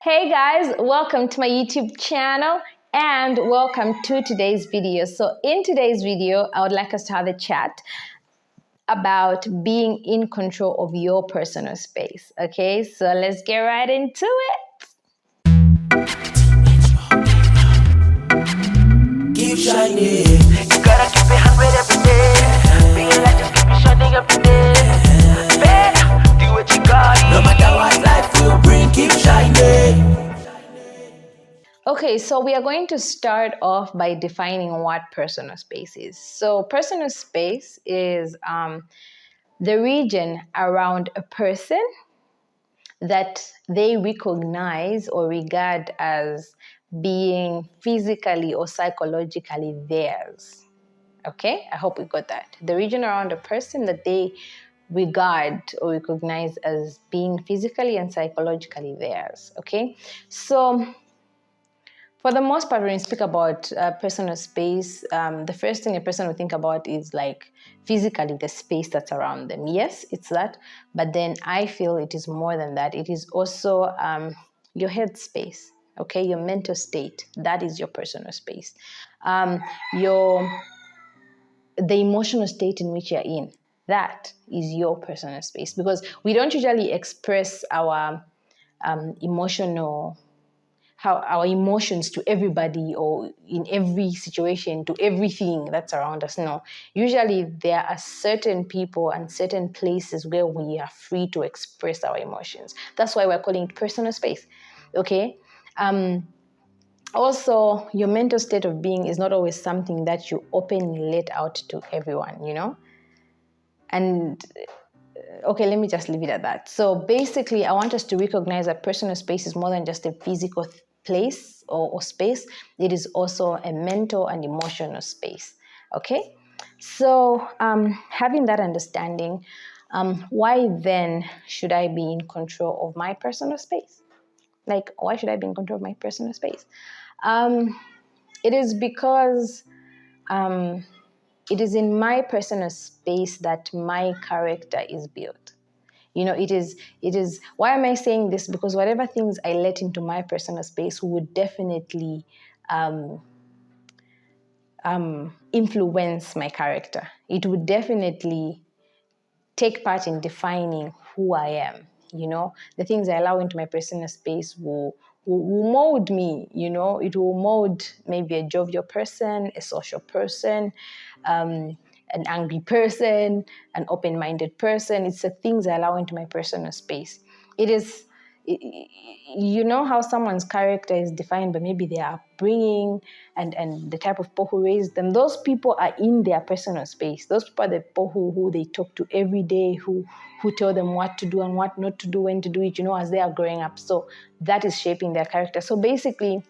Hey guys, welcome to my YouTube channel and welcome to today's video. So in today's video, I would like us to have a chat about being in control of your personal space. Okay, so let's get right into it. Keep shining. You gotta keep it 100 every day. Being like just keep it shining every day. Better do what you got. No matter what life will bring, keep shining. Okay, so we are going to start off by defining what personal space is. So personal space is the region around a person that they recognize or regard as being physically or psychologically theirs. Okay, I hope we got that. The region around a person that they regard or recognize as being physically and psychologically theirs. Okay, so for the most part, when you speak about personal space, the first thing a person will think about is like physically the space that's around them. Yes, it's that. But then I feel it is more than that. It is also your head space, okay? Your mental state. That is your personal space. The emotional state in which you're in. That is your personal space. Because we don't usually express our our emotions to everybody or in every situation to everything that's around us. No, usually there are certain people and certain places where we are free to express our emotions. That's why we're calling it personal space. Okay. Also, your mental state of being is not always something that you openly let out to everyone, and okay, let me just leave it at that. So basically, I want us to recognize that personal space is more than just a physical place or space. It is also a mental and emotional space. Okay, so having that understanding, why then should I be in control of my personal space? Like, why should I be in control of my personal space? It is because it is in my personal space that my character is built. It is why am I saying this? Because whatever things I let into my personal space would definitely influence my character. It would definitely take part in defining who I am. The things I allow into my personal space will mold me. It will mold maybe a jovial person, a social person, an angry person, an open-minded person. It's the things I allow into my personal space. It is, you know how someone's character is defined by maybe their upbringing and the type of people who raised them. Those people are in their personal space. Those people are the people who they talk to every day, who tell them what to do and what not to do, when to do it, as they are growing up. So that is shaping their character. So basically,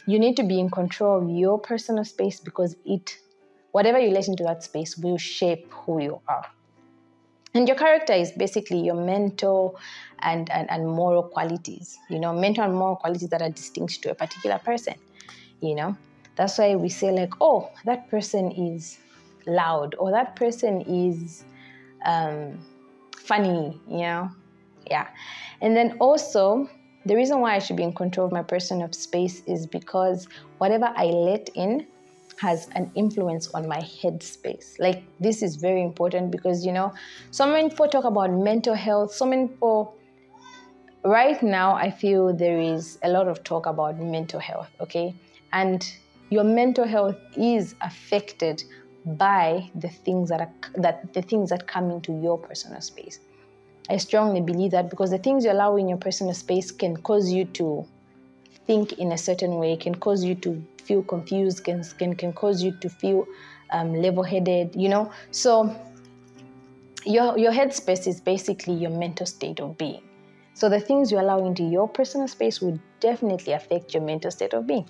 you need to be in control of your personal space because whatever you let into that space will shape who you are. And your character is basically your mental and moral qualities, mental and moral qualities that are distinct to a particular person, That's why we say like, oh, that person is loud or that person is funny, Yeah. And then also, the reason why I should be in control of my personal space is because whatever I let in has an influence on my headspace. Like, this is very important because, so many people talk about mental health. So many people, right now, I feel there is a lot of talk about mental health, okay? And your mental health is affected by the things that come into your personal space. I strongly believe that because the things you allow in your personal space can cause you to think in a certain way, can cause you to feel confused, can cause you to feel level-headed, So your headspace is basically your mental state of being. So the things you allow into your personal space will definitely affect your mental state of being.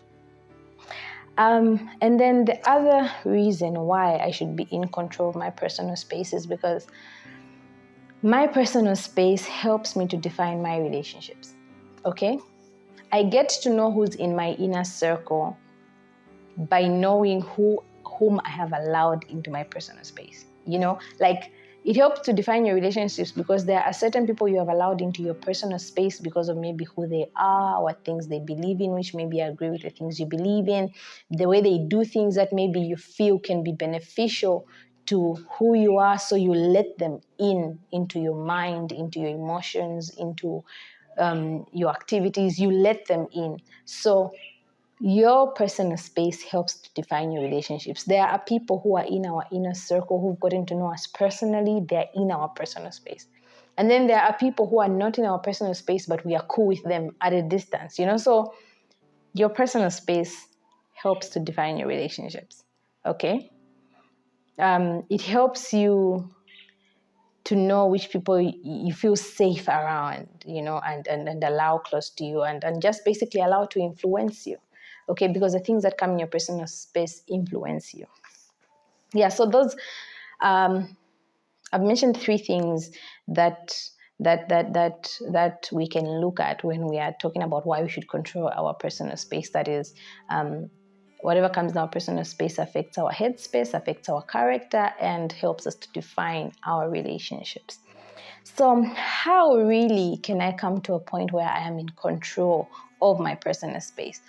And then the other reason why I should be in control of my personal space is because my personal space helps me to define my relationships, okay? I get to know who's in my inner circle by knowing whom I have allowed into my personal space. Like It helps to define your relationships because there are certain people you have allowed into your personal space because of maybe who they are, what things they believe in, which maybe agree with the things you believe in, the way they do things that maybe you feel can be beneficial to who you are. So you let them into your mind, into your emotions, into your activities. You let them in. So your personal space helps to define your relationships. There are people who are in our inner circle who've gotten to know us personally. They're in our personal space. And then there are people who are not in our personal space, but we are cool with them at a distance, So your personal space helps to define your relationships, okay? It helps you to know which people you feel safe around, and allow close to you and just basically allow to influence you. Okay, because the things that come in your personal space influence you. Yeah, so those I've mentioned 3 things that we can look at when we are talking about why we should control our personal space. That is, whatever comes in our personal space affects our headspace, affects our character, and helps us to define our relationships. So how really can I come to a point where I am in control of my personal space?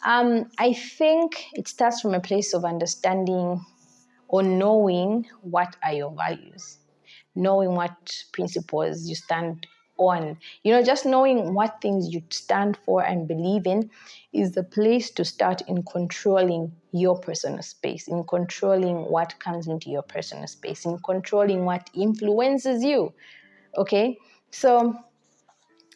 I think it starts from a place of understanding or knowing what are your values, knowing what principles you stand on. Just knowing what things you stand for and believe in is the place to start in controlling your personal space, in controlling what comes into your personal space, in controlling what influences you. Okay? So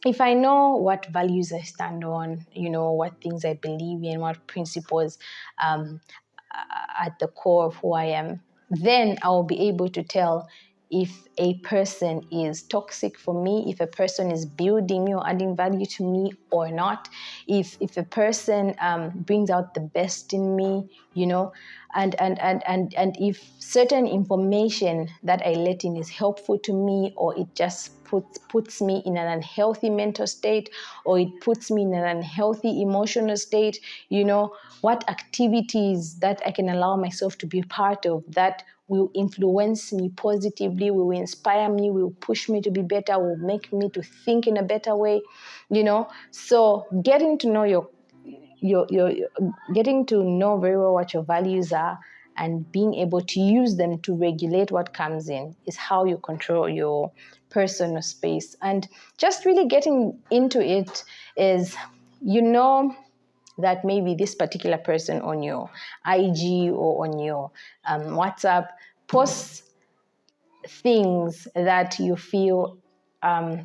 if I know what values I stand on, what things I believe in, what principles at the core of who I am, then I will be able to tell if a person is toxic for me, if a person is building me or adding value to me or not, if a person brings out the best in me, and if certain information that I let in is helpful to me, or it just puts me in an unhealthy mental state, or it puts me in an unhealthy emotional state, what activities that I can allow myself to be part of that will influence me positively, will inspire me, will push me to be better, will make me to think in a better way, So getting to know your getting to know very well what your values are and being able to use them to regulate what comes in is how you control your personal space. And just really getting into it is, that maybe this particular person on your IG or on your WhatsApp posts things that you feel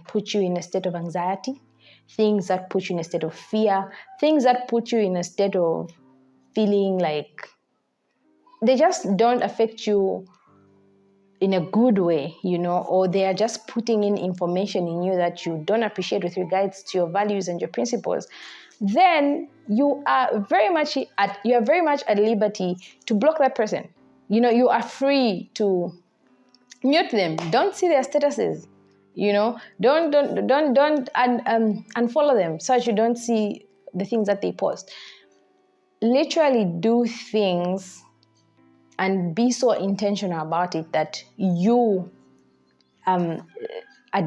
put you in a state of anxiety, things that put you in a state of fear, things that put you in a state of feeling like they just don't affect you in a good way, or they are just putting in information in you that you don't appreciate with regards to your values and your principles, then you are very much at liberty to block that person. You are free to mute them. Don't see their statuses. Don't unfollow them so that you don't see the things that they post. Literally do things and be so intentional about it that you are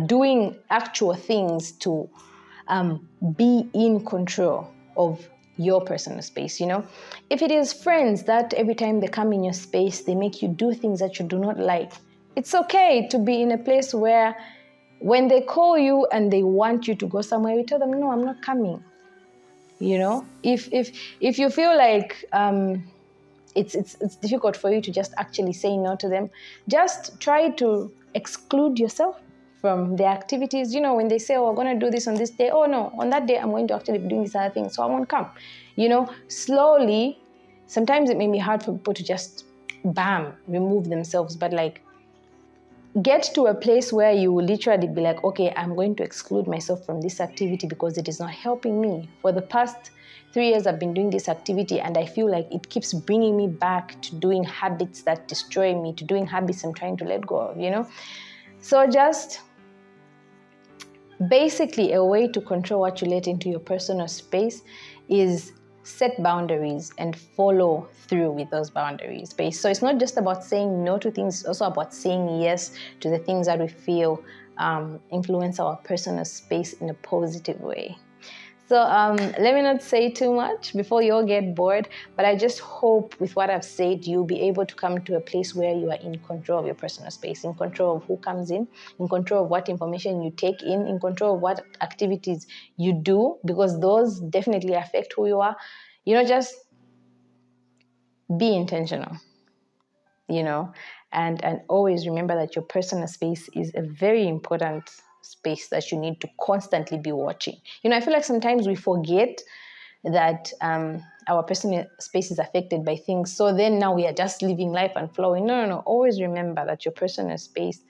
doing actual things to be in control of your personal space. If it is friends that every time they come in your space, they make you do things that you do not like, it's okay to be in a place where when they call you and they want you to go somewhere, you tell them, no, I'm not coming. If you feel like it's difficult for you to just actually say no to them, just try to exclude yourself from their activities. When they say, oh, we're going to do this on this day, oh no, on that day I'm going to actually be doing this other thing, so I won't come. Slowly, sometimes it may be hard for people to just remove themselves, but get to a place where you will literally be like, okay, I'm going to exclude myself from this activity because it is not helping me. For the past 3 years, I've been doing this activity and I feel like it keeps bringing me back to doing habits that destroy me, to doing habits I'm trying to let go of, So just basically a way to control what you let into your personal space is set boundaries and follow through with those boundaries. So it's not just about saying no to things, it's also about saying yes to the things that we feel influence our personal space in a positive way. So let me not say too much before you all get bored, but I just hope with what I've said, you'll be able to come to a place where you are in control of your personal space, in control of who comes in control of what information you take in control of what activities you do, because those definitely affect who you are. Just be intentional, and always remember that your personal space is a very important space that you need to constantly be watching. I feel like sometimes we forget that our personal space is affected by things. So then now we are just living life and flowing. No. Always remember that your personal space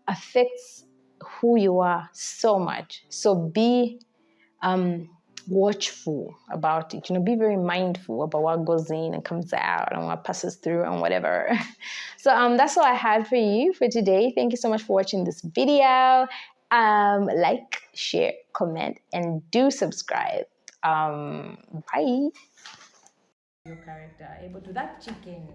affects who you are so much. So be watchful about it. Be very mindful about what goes in and comes out and what passes through and whatever. So that's all I had for you for today. Thank you so much for watching this video. Like, share, comment, and do subscribe. Bye. Your character able to that chicken.